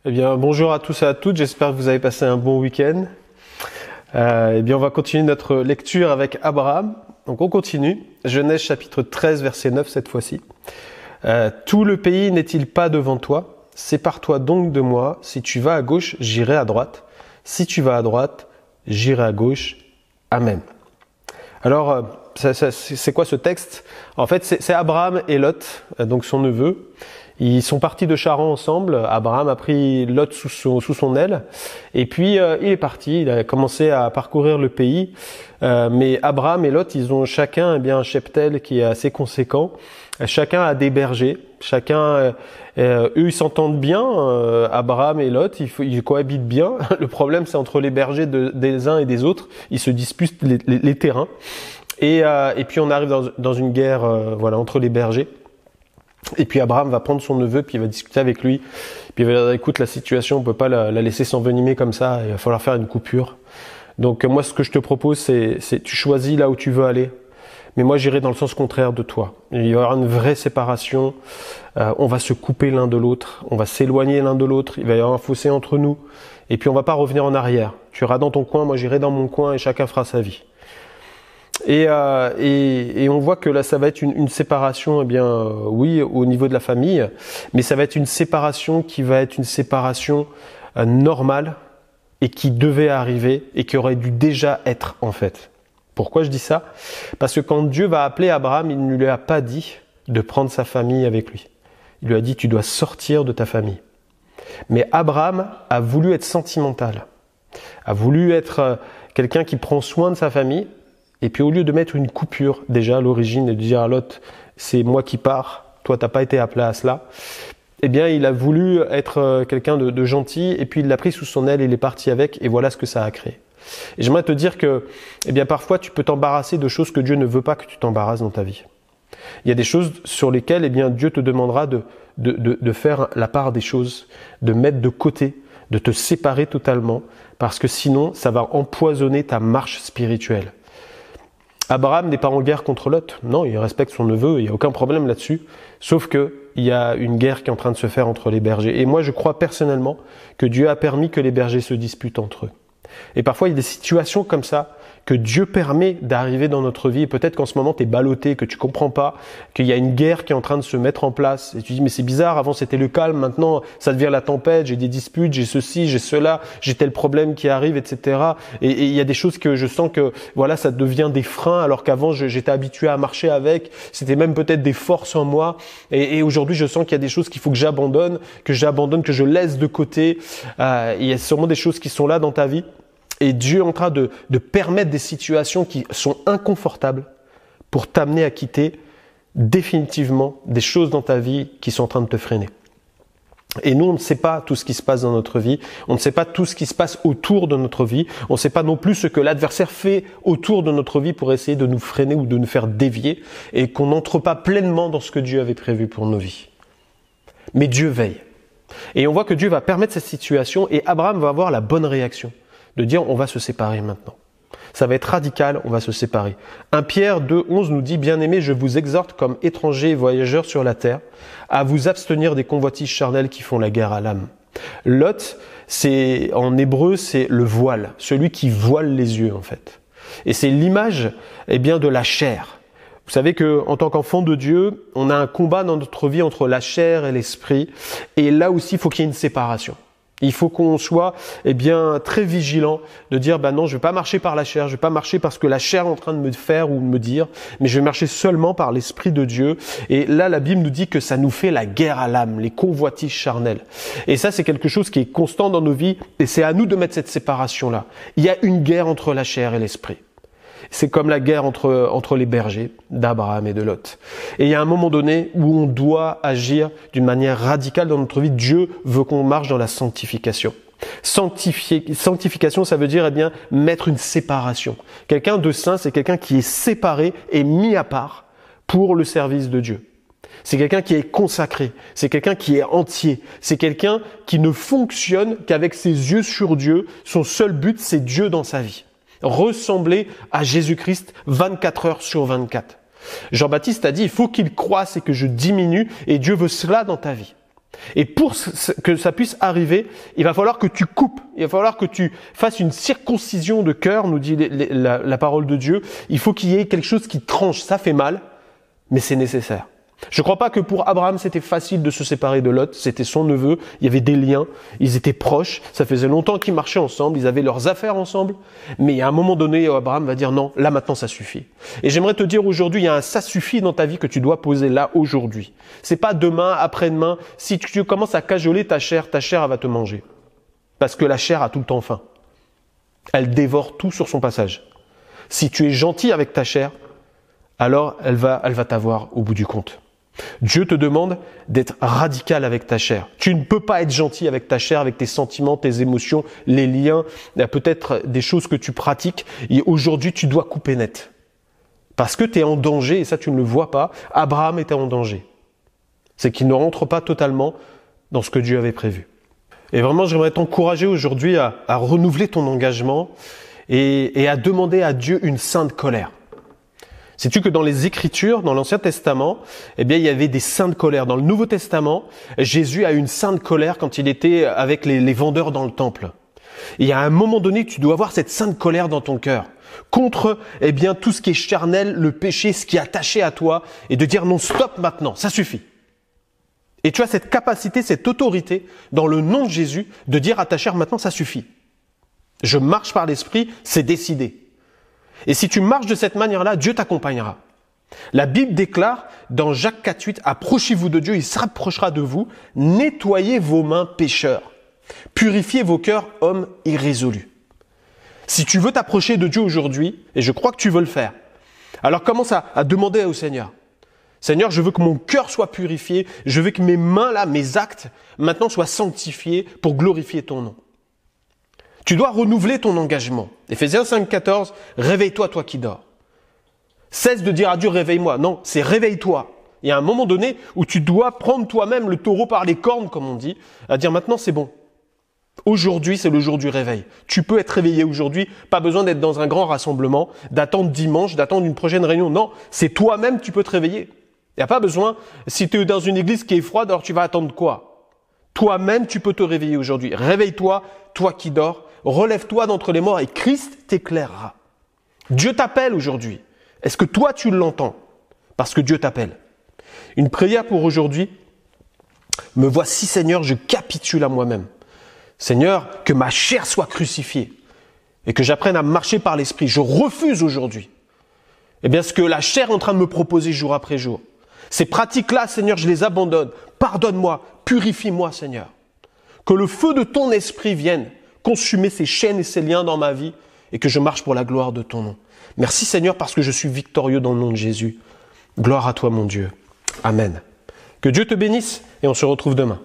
Eh bien, bonjour à tous et à toutes, j'espère que vous avez passé un bon week-end. Eh bien, on va continuer notre lecture avec Abraham. Donc, on continue. Genèse chapitre 13, verset 9 cette fois-ci. Tout le pays n'est-il pas devant toi? Sépare-toi donc de moi. Si tu vas à gauche, j'irai à droite. Si tu vas à droite, j'irai à gauche. Amen. Alors, c'est quoi ce texte? En fait, c'est Abraham et Lot, donc son neveu. Ils sont partis de Charan ensemble. Abraham a pris Lot sous son aile. Et puis, il est parti. Il a commencé à parcourir le pays. Mais Abraham et Lot, ils ont chacun un cheptel qui est assez conséquent. Chacun a des bergers. Eux, ils s'entendent bien. Abraham et Lot, ils cohabitent bien. Le problème, c'est entre les bergers des uns et des autres. Ils se disputent les terrains. Et puis, on arrive dans une guerre entre les bergers. Et puis Abraham va prendre son neveu, puis il va discuter avec lui. Puis il va dire, écoute, la situation, on peut pas la laisser s'envenimer comme ça, il va falloir faire une coupure. Donc moi, ce que je te propose, c'est tu choisis là où tu veux aller. Mais moi, j'irai dans le sens contraire de toi. Il va y avoir une vraie séparation. On va se couper l'un de l'autre. On va s'éloigner l'un de l'autre. Il va y avoir un fossé entre nous. Et puis on va pas revenir en arrière. Tu iras dans ton coin, moi j'irai dans mon coin et chacun fera sa vie. Et on voit que là, ça va être une séparation, oui, au niveau de la famille, mais ça va être une séparation qui va être une séparation normale et qui devait arriver et qui aurait dû déjà être en fait. Pourquoi je dis ça? Parce que quand Dieu va appeler Abraham, il ne lui a pas dit de prendre sa famille avec lui. Il lui a dit, tu dois sortir de ta famille. Mais Abraham a voulu être sentimental, a voulu être quelqu'un qui prend soin de sa famille. Et puis au lieu de mettre une coupure déjà à l'origine et de dire à Lot, c'est moi qui pars, toi t'as pas été appelé à cela, eh bien il a voulu être quelqu'un de gentil et puis il l'a pris sous son aile et il est parti avec et voilà ce que ça a créé. Et j'aimerais te dire que parfois tu peux t'embarrasser de choses que Dieu ne veut pas que tu t'embarrasses dans ta vie. Il y a des choses sur lesquelles Dieu te demandera de faire la part des choses, de mettre de côté, de te séparer totalement parce que sinon ça va empoisonner ta marche spirituelle. Abraham n'est pas en guerre contre Lot, non, il respecte son neveu, il n'y a aucun problème là-dessus, sauf qu'il y a une guerre qui est en train de se faire entre les bergers. Et moi, je crois personnellement que Dieu a permis que les bergers se disputent entre eux. Et parfois, il y a des situations comme ça que Dieu permet d'arriver dans notre vie. Et peut-être qu'en ce moment, tu es ballotté, que tu comprends pas, qu'il y a une guerre qui est en train de se mettre en place. Et tu dis, mais c'est bizarre, avant c'était le calme, maintenant ça devient la tempête, j'ai des disputes, j'ai ceci, j'ai cela, j'ai tel problème qui arrive, etc. Et il y a des choses que je sens que voilà, ça devient des freins, alors qu'avant j'étais habitué à marcher avec, c'était même peut-être des forces en moi. Et aujourd'hui, je sens qu'il y a des choses qu'il faut que j'abandonne, que je laisse de côté. Il y a sûrement des choses qui sont là dans ta vie. Et Dieu est en train de permettre des situations qui sont inconfortables pour t'amener à quitter définitivement des choses dans ta vie qui sont en train de te freiner. Et nous, on ne sait pas tout ce qui se passe dans notre vie, on ne sait pas tout ce qui se passe autour de notre vie, on ne sait pas non plus ce que l'adversaire fait autour de notre vie pour essayer de nous freiner ou de nous faire dévier et qu'on n'entre pas pleinement dans ce que Dieu avait prévu pour nos vies. Mais Dieu veille. Et on voit que Dieu va permettre cette situation et Abraham va avoir la bonne réaction. De dire on va se séparer maintenant. Ça va être radical, on va se séparer. 1 Pierre 2,11 nous dit, bien-aimés, je vous exhorte comme étrangers et voyageurs sur la terre, à vous abstenir des convoitises charnelles qui font la guerre à l'âme. Lot, en hébreu, c'est le voile, celui qui voile les yeux en fait. Et c'est l'image de la chair. Vous savez que en tant qu'enfant de Dieu, on a un combat dans notre vie entre la chair et l'esprit. Et là aussi, il faut qu'il y ait une séparation. Il faut qu'on soit très vigilant de dire non, je vais pas marcher par la chair, je vais pas marcher parce que la chair est en train de me faire ou de me dire, mais je vais marcher seulement par l'Esprit de Dieu. Et là, la Bible nous dit que ça nous fait la guerre à l'âme, les convoitises charnelles. Et ça, c'est quelque chose qui est constant dans nos vies et c'est à nous de mettre cette séparation-là. Il y a une guerre entre la chair et l'Esprit. C'est comme la guerre entre les bergers d'Abraham et de Lot. Et il y a un moment donné où on doit agir d'une manière radicale dans notre vie. Dieu veut qu'on marche dans la sanctification. Sanctification, ça veut dire mettre une séparation. Quelqu'un de saint, c'est quelqu'un qui est séparé et mis à part pour le service de Dieu. C'est quelqu'un qui est consacré, c'est quelqu'un qui est entier, c'est quelqu'un qui ne fonctionne qu'avec ses yeux sur Dieu. Son seul but, c'est Dieu dans sa vie. Ressembler à Jésus-Christ 24 heures sur 24. Jean-Baptiste a dit, il faut qu'il croisse et que je diminue, et Dieu veut cela dans ta vie. Et pour que ça puisse arriver, il va falloir que tu coupes, il va falloir que tu fasses une circoncision de cœur, nous dit la parole de Dieu. Il faut qu'il y ait quelque chose qui tranche, ça fait mal, mais c'est nécessaire. Je ne crois pas que pour Abraham c'était facile de se séparer de Lot, c'était son neveu, il y avait des liens, ils étaient proches, ça faisait longtemps qu'ils marchaient ensemble, ils avaient leurs affaires ensemble, mais à un moment donné, Abraham va dire non, là maintenant ça suffit. Et j'aimerais te dire aujourd'hui, il y a un ça suffit dans ta vie que tu dois poser là aujourd'hui. C'est pas demain, après-demain, si tu commences à cajoler ta chair elle va te manger. Parce que la chair a tout le temps faim. Elle dévore tout sur son passage. Si tu es gentil avec ta chair, alors elle va t'avoir au bout du compte. Dieu te demande d'être radical avec ta chair. Tu ne peux pas être gentil avec ta chair, avec tes sentiments, tes émotions, les liens, peut-être des choses que tu pratiques. Et aujourd'hui, tu dois couper net. Parce que tu es en danger, et ça tu ne le vois pas. Abraham était en danger. C'est qu'il ne rentre pas totalement dans ce que Dieu avait prévu. Et vraiment, j'aimerais t'encourager aujourd'hui à renouveler ton engagement et à demander à Dieu une sainte colère. Sais-tu que dans les Écritures, dans l'Ancien Testament, il y avait des saintes colères. Dans le Nouveau Testament, Jésus a eu une sainte colère quand il était avec les vendeurs dans le temple. Et à un moment donné, tu dois avoir cette sainte colère dans ton cœur contre tout ce qui est charnel, le péché, ce qui est attaché à toi, et de dire non, stop maintenant, ça suffit. Et tu as cette capacité, cette autorité, dans le nom de Jésus, de dire à ta chair maintenant, ça suffit. Je marche par l'Esprit, c'est décidé. Et si tu marches de cette manière-là, Dieu t'accompagnera. La Bible déclare dans Jacques 4,8, « Approchez-vous de Dieu, il s'approchera de vous. Nettoyez vos mains, pécheurs. Purifiez vos cœurs, hommes irrésolus. » Si tu veux t'approcher de Dieu aujourd'hui, et je crois que tu veux le faire, alors commence à demander au Seigneur. Seigneur, je veux que mon cœur soit purifié, je veux que mes mains là, mes actes, maintenant soient sanctifiés pour glorifier ton nom. Tu dois renouveler ton engagement. Éphésiens 5,14, réveille-toi, toi qui dors. Cesse de dire à Dieu, réveille-moi. Non, c'est réveille-toi. Il y a un moment donné où tu dois prendre toi-même le taureau par les cornes, comme on dit, à dire maintenant c'est bon. Aujourd'hui, c'est le jour du réveil. Tu peux être réveillé aujourd'hui, pas besoin d'être dans un grand rassemblement, d'attendre dimanche, d'attendre une prochaine réunion. Non, c'est toi-même, tu peux te réveiller. Il n'y a pas besoin, si tu es dans une église qui est froide, alors tu vas attendre quoi? Toi-même, tu peux te réveiller aujourd'hui. Réveille-toi, toi qui dors. Relève-toi d'entre les morts et Christ t'éclairera. Dieu t'appelle aujourd'hui. Est-ce que toi tu l'entends? Parce que Dieu t'appelle. Une prière pour aujourd'hui. Me voici Seigneur, je capitule à moi-même. Seigneur, que ma chair soit crucifiée et que j'apprenne à marcher par l'Esprit. Je refuse aujourd'hui ce que la chair est en train de me proposer jour après jour. Ces pratiques-là, Seigneur, je les abandonne. Pardonne-moi, purifie-moi, Seigneur. Que le feu de ton esprit vienne consumer ces chaînes et ces liens dans ma vie et que je marche pour la gloire de ton nom. Merci Seigneur parce que je suis victorieux dans le nom de Jésus. Gloire à toi mon Dieu. Amen. Que Dieu te bénisse et on se retrouve demain.